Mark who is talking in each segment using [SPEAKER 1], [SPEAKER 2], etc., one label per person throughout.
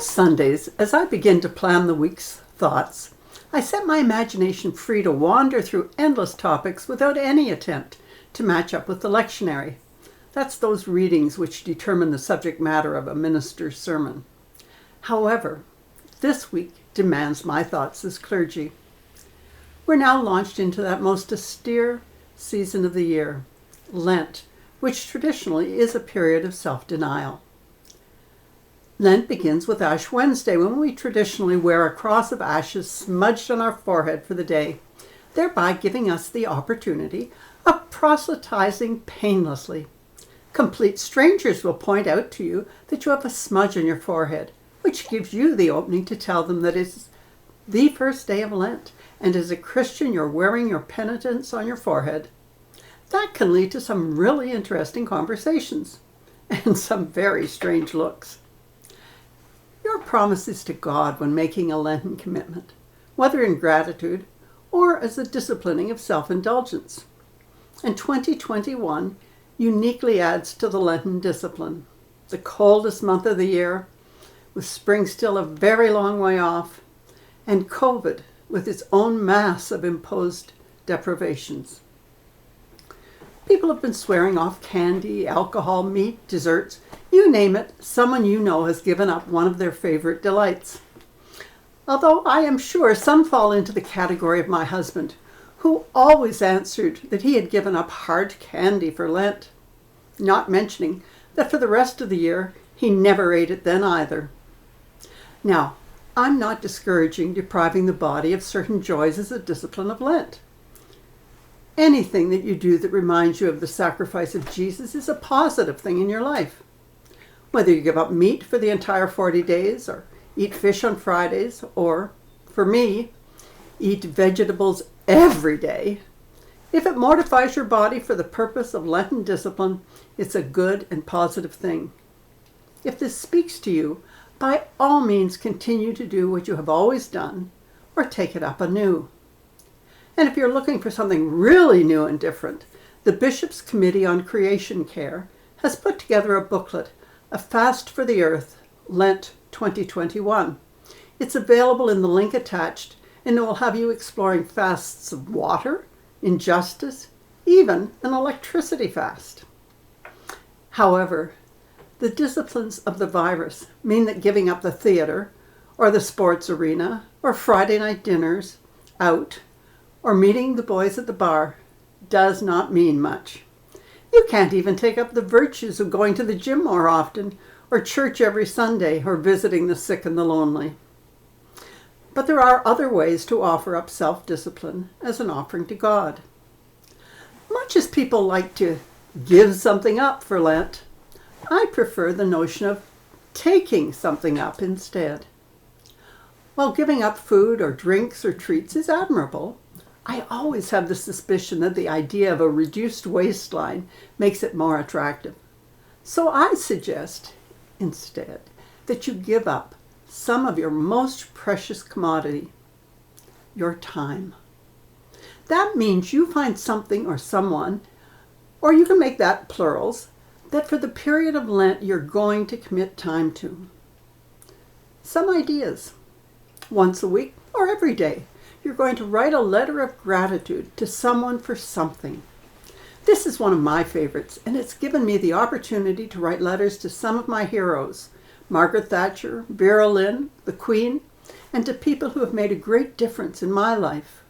[SPEAKER 1] Most Sundays, as I begin to plan the week's thoughts, I set my imagination free to wander through endless topics without any attempt to match up with the lectionary. That's those readings which determine the subject matter of a minister's sermon. However, this week demands my thoughts as clergy. We're now launched into that most austere season of the year, Lent, which traditionally is a period of self-denial. Lent begins with Ash Wednesday, when we traditionally wear a cross of ashes smudged on our forehead for the day, thereby giving us the opportunity of proselytizing painlessly. Complete strangers will point out to you that you have a smudge on your forehead, which gives you the opening to tell them that it's the first day of Lent, and as a Christian you're wearing your penitence on your forehead. That can lead to some really interesting conversations and some very strange looks. Your promises to God when making a Lenten commitment, whether in gratitude or as a disciplining of self-indulgence. And 2021 uniquely adds to the Lenten discipline. The coldest month of the year, with spring still a very long way off, and COVID with its own mass of imposed deprivations. People have been swearing off candy, alcohol, meat, desserts. You name it, someone you know has given up one of their favorite delights. Although I am sure some fall into the category of my husband, who always answered that he had given up hard candy for Lent, not mentioning that for the rest of the year he never ate it then either. Now, I'm not discouraging depriving the body of certain joys as a discipline of Lent. Anything that you do that reminds you of the sacrifice of Jesus is a positive thing in your life. Whether you give up meat for the entire 40 days, or eat fish on Fridays, or, for me, eat vegetables every day, if it mortifies your body for the purpose of Lenten discipline, it's a good and positive thing. If this speaks to you, by all means continue to do what you have always done, or take it up anew. And if you're looking for something really new and different, the Bishop's Committee on Creation Care has put together a booklet, A Fast for the Earth, Lent 2021. It's available in the link attached, and it will have you exploring fasts of water, injustice, even an electricity fast. However, the disciplines of the virus mean that giving up the theater, or the sports arena, or Friday night dinners out, or meeting the boys at the bar does not mean much. You can't even take up the virtues of going to the gym more often, or church every Sunday, or visiting the sick and the lonely. But there are other ways to offer up self-discipline as an offering to God. Much as people like to give something up for Lent, I prefer the notion of taking something up instead. While giving up food or drinks or treats is admirable, I always have the suspicion that the idea of a reduced waistline makes it more attractive. So I suggest, instead, that you give up some of your most precious commodity, your time. That means you find something or someone, or you can make that plurals, that for the period of Lent you're going to commit time to. Some ideas. Once a week or every day, you're going to write a letter of gratitude to someone for something. This is one of my favorites, and it's given me the opportunity to write letters to some of my heroes, Margaret Thatcher, Vera Lynn, the Queen, and to people who have made a great difference in my life.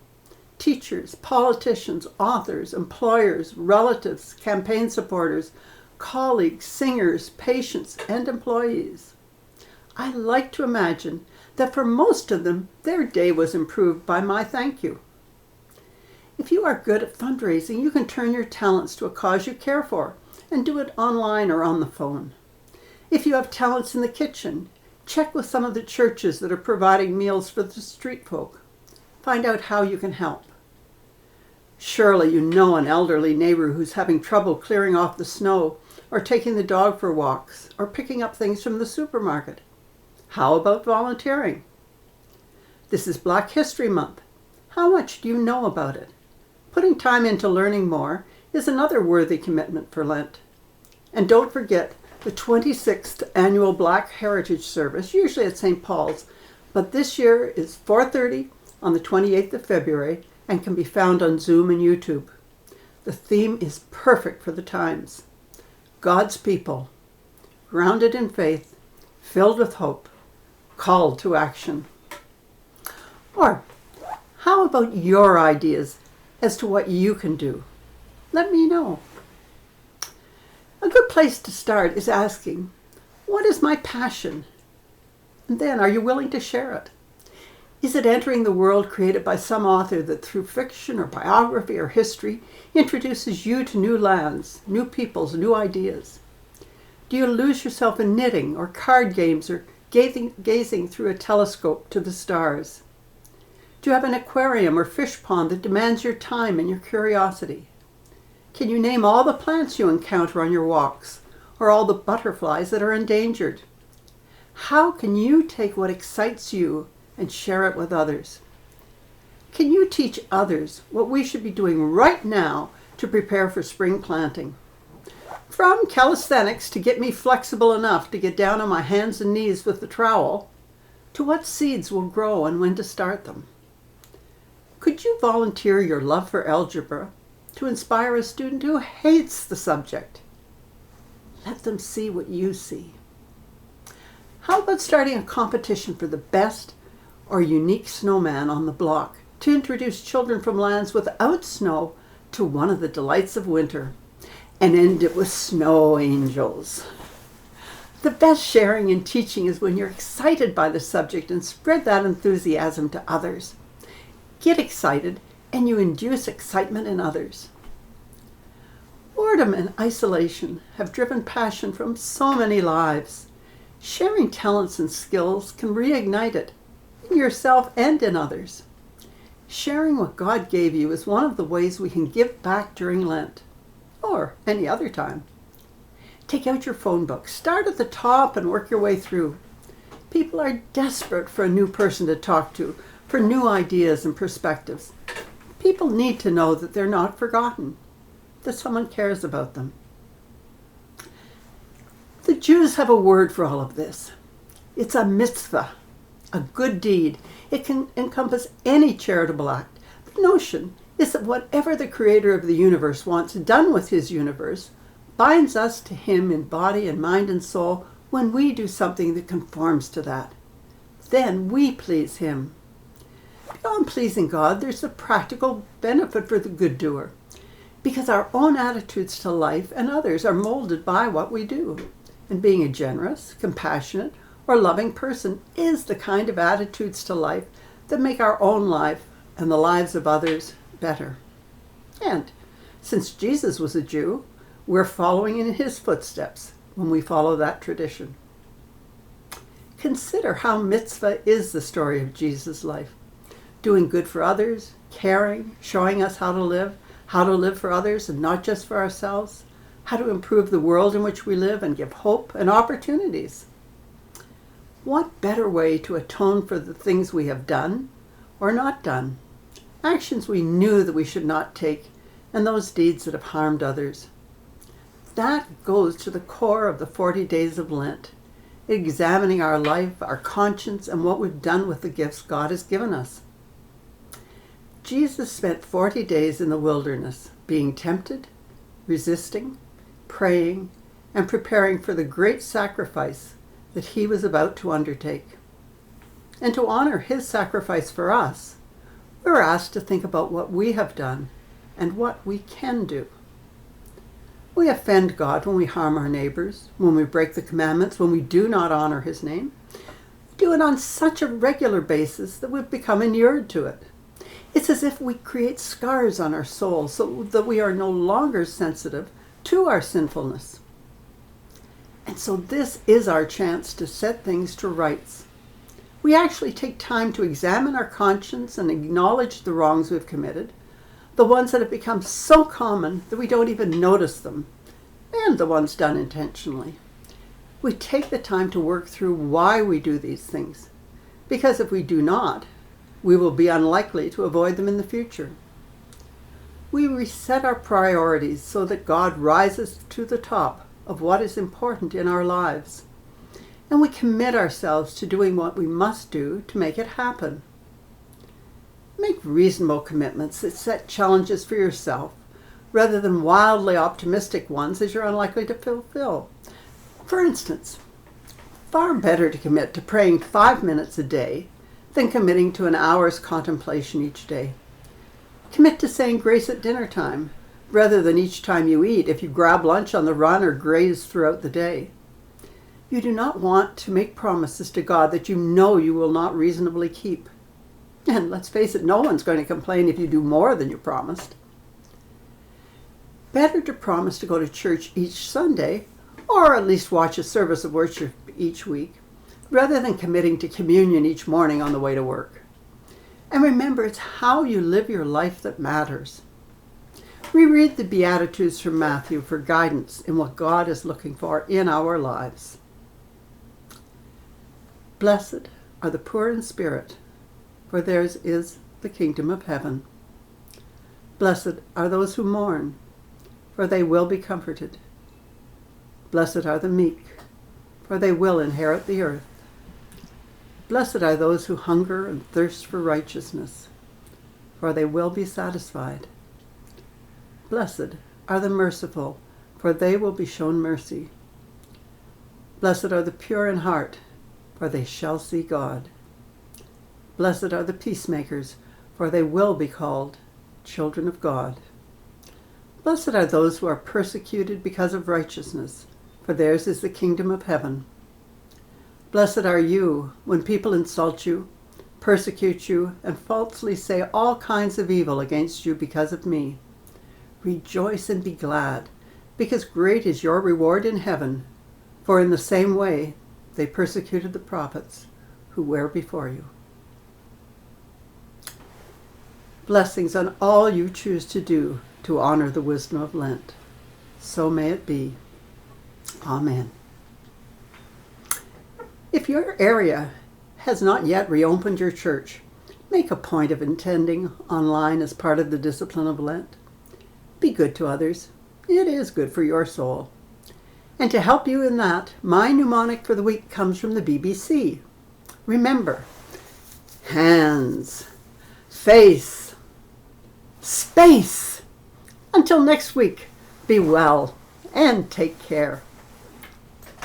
[SPEAKER 1] Teachers, politicians, authors, employers, relatives, campaign supporters, colleagues, singers, patients, and employees. I like to imagine that for most of them, their day was improved by my thank you. If you are good at fundraising, you can turn your talents to a cause you care for and do it online or on the phone. If you have talents in the kitchen, check with some of the churches that are providing meals for the street folk. Find out how you can help. Surely you know an elderly neighbor who's having trouble clearing off the snow, or taking the dog for walks, or picking up things from the supermarket. How about volunteering? This is Black History Month. How much do you know about it? Putting time into learning more is another worthy commitment for Lent. And don't forget The 26th annual Black Heritage Service, usually at St. Paul's, but this year is 4:30 on the 28th of February and can be found on Zoom and YouTube. The theme is perfect for the times. God's people, grounded in faith, filled with hope, called to action. Or how about your ideas as to what you can do? Let me know. A good place to start is asking, what is my passion? And then, are you willing to share it? Is it entering the world created by some author that through fiction or biography or history introduces you to new lands, new peoples, new ideas? Do you lose yourself in knitting or card games or gazing through a telescope to the stars? Do you have an aquarium or fish pond that demands your time and your curiosity? Can you name all the plants you encounter on your walks or all the butterflies that are endangered? How can you take what excites you and share it with others? Can you teach others what we should be doing right now to prepare for spring planting? From calisthenics to get me flexible enough to get down on my hands and knees with the trowel, to what seeds will grow and when to start them. Could you volunteer your love for algebra to inspire a student who hates the subject? Let them see what you see. How about starting a competition for the best or unique snowman on the block to introduce children from lands without snow to one of the delights of winter, and end it with snow angels? The best sharing and teaching is when you're excited by the subject and spread that enthusiasm to others. Get excited and you induce excitement in others. Boredom and isolation have driven passion from so many lives. Sharing talents and skills can reignite it in yourself and in others. Sharing what God gave you is one of the ways we can give back during Lent, or any other time. Take out your phone book, start at the top and work your way through. People are desperate for a new person to talk to, for new ideas and perspectives. People need to know that they're not forgotten, that someone cares about them. The Jews have a word for all of this. It's a mitzvah, a good deed. It can encompass any charitable act. The notion is that whatever the creator of the universe wants done with his universe binds us to him in body and mind and soul when we do something that conforms to that. Then we please him. Beyond pleasing God, there's a practical benefit for the good doer, because our own attitudes to life and others are molded by what we do. And being a generous, compassionate, or loving person is the kind of attitudes to life that make our own life and the lives of others better. And since Jesus was a Jew, we're following in his footsteps when we follow that tradition. Consider how mitzvah is the story of Jesus' life. Doing good for others, caring, showing us how to live for others and not just for ourselves, how to improve the world in which we live and give hope and opportunities. What better way to atone for the things we have done or not done, actions we knew that we should not take, and those deeds that have harmed others? That goes to the core of the 40 days of Lent, examining our life, our conscience, and what we've done with the gifts God has given us. Jesus spent 40 days in the wilderness, being tempted, resisting, praying, and preparing for the great sacrifice that he was about to undertake. And to honor his sacrifice for us, we're asked to think about what we have done and what we can do. We offend God when we harm our neighbors, when we break the commandments, when we do not honor his name. We do it on such a regular basis that we've become inured to it. It's as if we create scars on our soul so that we are no longer sensitive to our sinfulness. And so this is our chance to set things to rights. We actually take time to examine our conscience and acknowledge the wrongs we've committed, the ones that have become so common that we don't even notice them, and the ones done intentionally. We take the time to work through why we do these things, because if we do not, we will be unlikely to avoid them in the future. We reset our priorities so that God rises to the top of what is important in our lives. And we commit ourselves to doing what we must do to make it happen. Make reasonable commitments that set challenges for yourself, rather than wildly optimistic ones as you're unlikely to fulfill. For instance, far better to commit to praying 5 minutes a day than committing to an hour's contemplation each day. Commit to saying grace at dinner time, rather than each time you eat if you grab lunch on the run or graze throughout the day. You do not want to make promises to God that you know you will not reasonably keep. And let's face it, no one's going to complain if you do more than you promised. Better to promise to go to church each Sunday, or at least watch a service of worship each week, rather than committing to communion each morning on the way to work. And remember, it's how you live your life that matters. Reread the Beatitudes from Matthew for guidance in what God is looking for in our lives. Blessed are the poor in spirit, for theirs is the kingdom of heaven. Blessed are those who mourn, for they will be comforted. Blessed are the meek, for they will inherit the earth. Blessed are those who hunger and thirst for righteousness, for they will be satisfied. Blessed are the merciful, for they will be shown mercy. Blessed are the pure in heart, for they shall see God. Blessed are the peacemakers, for they will be called children of God. Blessed are those who are persecuted because of righteousness, for theirs is the kingdom of heaven. Blessed are you when people insult you, persecute you, and falsely say all kinds of evil against you because of me. Rejoice and be glad, because great is your reward in heaven, for in the same way they persecuted the prophets who were before you. Blessings on all you choose to do to honor the wisdom of Lent. So may it be. Amen. If your area has not yet reopened your church, make a point of attending online as part of the discipline of Lent. Be good to others. It is good for your soul. And to help you in that, my mnemonic for the week comes from the BBC. Remember, hands, face, space. Until next week, be well and take care.